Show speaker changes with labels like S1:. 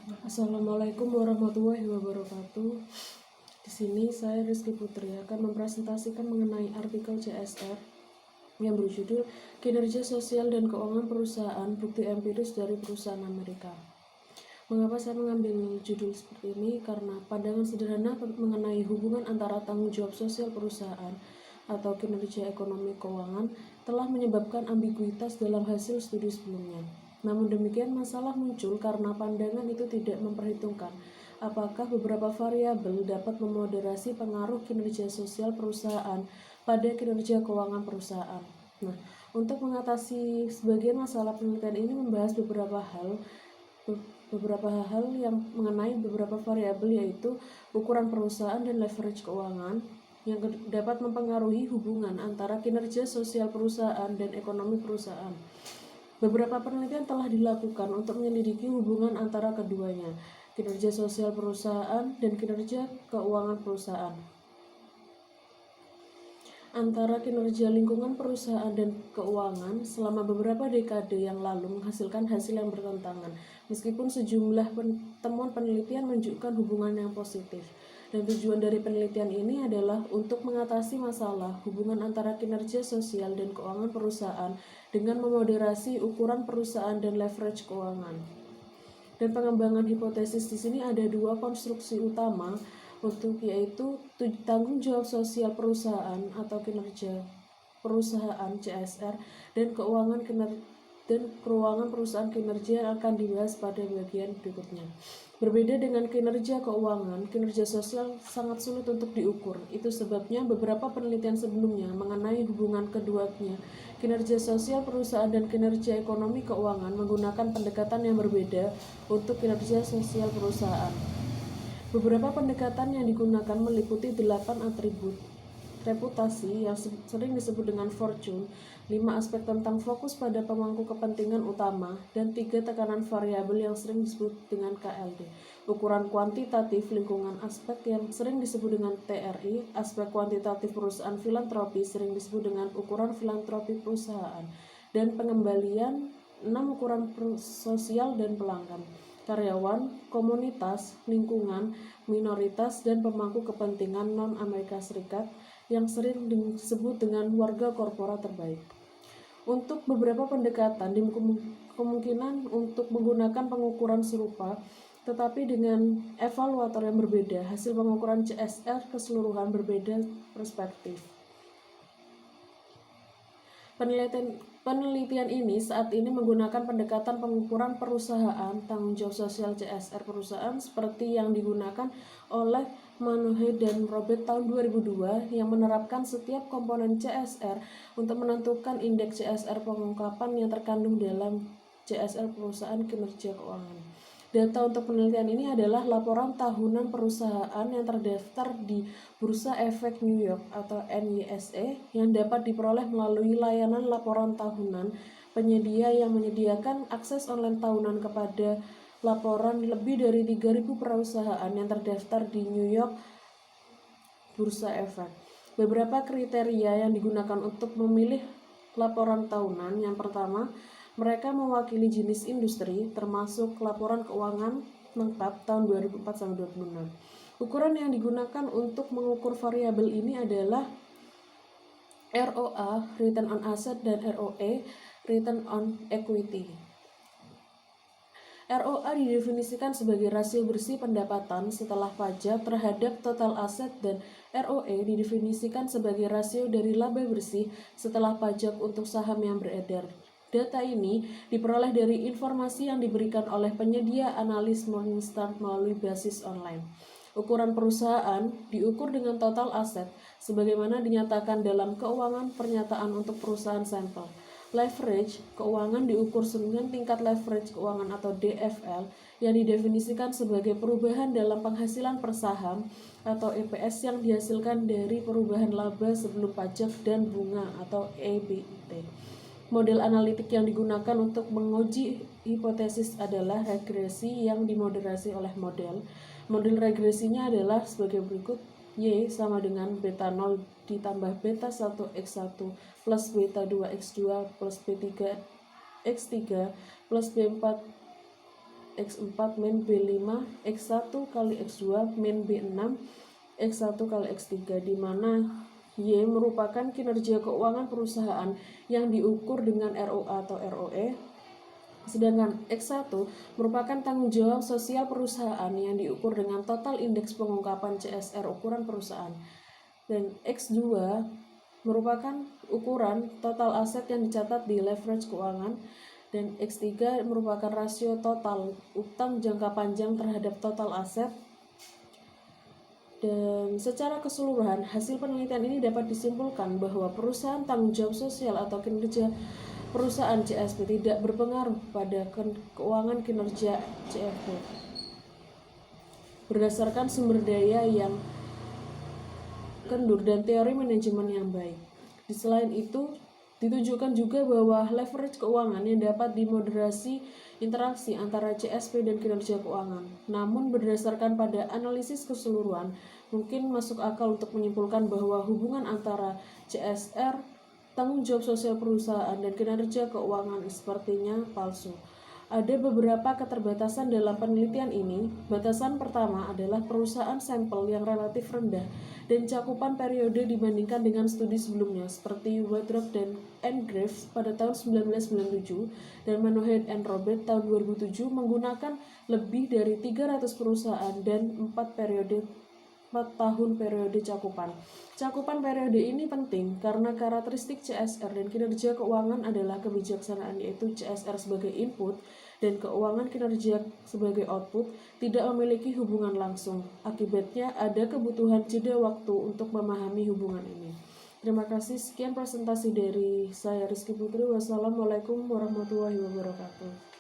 S1: Assalamualaikum warahmatullahi wabarakatuh. Di sini saya Rizky Putri akan mempresentasikan mengenai artikel CSR yang berjudul Kinerja Sosial dan Keuangan Perusahaan Bukti Empiris dari Perusahaan Amerika. Mengapa saya mengambil judul seperti ini? Karena pandangan sederhana mengenai hubungan antara tanggung jawab sosial perusahaan atau kinerja ekonomi keuangan telah menyebabkan ambiguitas dalam hasil studi sebelumnya. Namun demikian, masalah muncul karena pandangan itu tidak memperhitungkan apakah beberapa variabel dapat memoderasi pengaruh kinerja sosial perusahaan pada kinerja keuangan perusahaan. Nah, untuk mengatasi sebagian masalah, penelitian ini membahas beberapa hal yang mengenai beberapa variabel, yaitu ukuran perusahaan dan leverage keuangan yang dapat mempengaruhi hubungan antara kinerja sosial perusahaan dan ekonomi perusahaan. Beberapa penelitian telah dilakukan untuk menyelidiki hubungan antara keduanya, kinerja sosial perusahaan dan kinerja keuangan perusahaan. Antara kinerja lingkungan perusahaan dan keuangan selama beberapa dekade yang lalu menghasilkan hasil yang bertentangan, meskipun sejumlah temuan penelitian menunjukkan hubungan yang positif. Dan tujuan dari penelitian ini adalah untuk mengatasi masalah hubungan antara kinerja sosial dan keuangan perusahaan dengan memoderasi ukuran perusahaan dan leverage keuangan. Dan pengembangan hipotesis di sini ada dua konstruksi utama, yaitu tanggung jawab sosial perusahaan atau kinerja perusahaan CSR dan keuangan perusahaan kinerja yang akan dibahas pada bagian berikutnya. Berbeda dengan kinerja keuangan, kinerja sosial sangat sulit untuk diukur. Itu sebabnya beberapa penelitian sebelumnya mengenai hubungan keduanya, kinerja sosial perusahaan dan kinerja ekonomi keuangan, menggunakan pendekatan yang berbeda untuk kinerja sosial perusahaan. Beberapa pendekatan yang digunakan meliputi 8 atribut reputasi yang sering disebut dengan fortune, 5 aspek tentang fokus pada pemangku kepentingan utama, dan 3 tekanan variabel yang sering disebut dengan KLD. Ukuran kuantitatif lingkungan, aspek yang sering disebut dengan TRI, aspek kuantitatif perusahaan filantropi sering disebut dengan ukuran filantropi perusahaan, dan pengembalian 6 ukuran sosial dan pelanggan, karyawan, komunitas, lingkungan, minoritas, dan pemangku kepentingan non-Amerika Serikat yang sering disebut dengan warga korporat terbaik. Untuk beberapa pendekatan kemungkinan untuk menggunakan pengukuran serupa, tetapi dengan evaluator yang berbeda. Hasil pengukuran CSR keseluruhan berbeda perspektif. Penelitian ini saat ini menggunakan pendekatan pengukuran perusahaan tanggung jawab sosial CSR perusahaan seperti yang digunakan oleh Manohe dan Robert tahun 2002 yang menerapkan setiap komponen CSR untuk menentukan indeks CSR pengungkapan yang terkandung dalam CSR perusahaan kinerja keuangan. Data untuk penelitian ini adalah laporan tahunan perusahaan yang terdaftar di Bursa Efek New York atau NYSE yang dapat diperoleh melalui layanan laporan tahunan penyedia yang menyediakan akses online tahunan kepada laporan lebih dari 3.000 perusahaan yang terdaftar di New York Bursa Efek. Beberapa kriteria yang digunakan untuk memilih laporan tahunan. Yang pertama, mereka mewakili jenis industri, termasuk laporan keuangan lengkap tahun 2004-2026. Ukuran yang digunakan untuk mengukur variabel ini adalah ROA, Return on Asset, dan ROE, Return on Equity. ROA didefinisikan sebagai rasio bersih pendapatan setelah pajak terhadap total aset, dan ROE didefinisikan sebagai rasio dari laba bersih setelah pajak untuk saham yang beredar. Data ini diperoleh dari informasi yang diberikan oleh penyedia analis Morningstar melalui basis online. Ukuran perusahaan diukur dengan total aset, sebagaimana dinyatakan dalam keuangan pernyataan untuk perusahaan sampel. Leverage keuangan diukur dengan tingkat leverage keuangan atau DFL yang didefinisikan sebagai perubahan dalam penghasilan per saham atau EPS yang dihasilkan dari perubahan laba sebelum pajak dan bunga atau EBIT. Model analitik yang digunakan untuk menguji hipotesis adalah regresi yang dimoderasi oleh model. Model regresinya adalah sebagai berikut. Y sama dengan beta 0 ditambah beta 1 X1 plus beta 2 X2 plus B3 X3 plus B4 X4 min B5, X1 kali X2 min B6, X1 kali X3, di mana Y merupakan kinerja keuangan perusahaan yang diukur dengan ROA atau ROE, sedangkan X1 merupakan tanggung jawab sosial perusahaan yang diukur dengan total indeks pengungkapan CSR ukuran perusahaan, dan X2 merupakan ukuran total aset yang dicatat di leverage keuangan, dan X3 merupakan rasio total utang jangka panjang terhadap total aset. Dan secara keseluruhan, hasil penelitian ini dapat disimpulkan bahwa perusahaan tanggung jawab sosial atau kinerja perusahaan CSP tidak berpengaruh pada keuangan kinerja CFP berdasarkan sumber daya yang kendur dan teori manajemen yang baik. Di selain itu, ditunjukkan juga bahwa leverage keuangan yang dapat dimoderasi interaksi antara CSP dan kinerja keuangan. Namun berdasarkan pada analisis keseluruhan, mungkin masuk akal untuk menyimpulkan bahwa hubungan antara CSR, tanggung jawab sosial perusahaan, dan kinerja keuangan sepertinya palsu. Ada beberapa keterbatasan dalam penelitian ini. Batasan pertama adalah perusahaan sampel yang relatif rendah dan cakupan periode dibandingkan dengan studi sebelumnya seperti Wardrop dan Graves pada tahun 1997 dan Monohead and Robert tahun 2007 menggunakan lebih dari 300 perusahaan dan 4 tahun periode cakupan. Cakupan periode ini penting karena karakteristik CSR dan kinerja keuangan adalah kebijaksanaan, yaitu CSR sebagai input dan keuangan kinerja sebagai output tidak memiliki hubungan langsung. Akibatnya ada kebutuhan jeda waktu untuk memahami hubungan ini. Terima kasih, sekian presentasi dari saya Rizky Putri. Wassalamualaikum warahmatullahi wabarakatuh.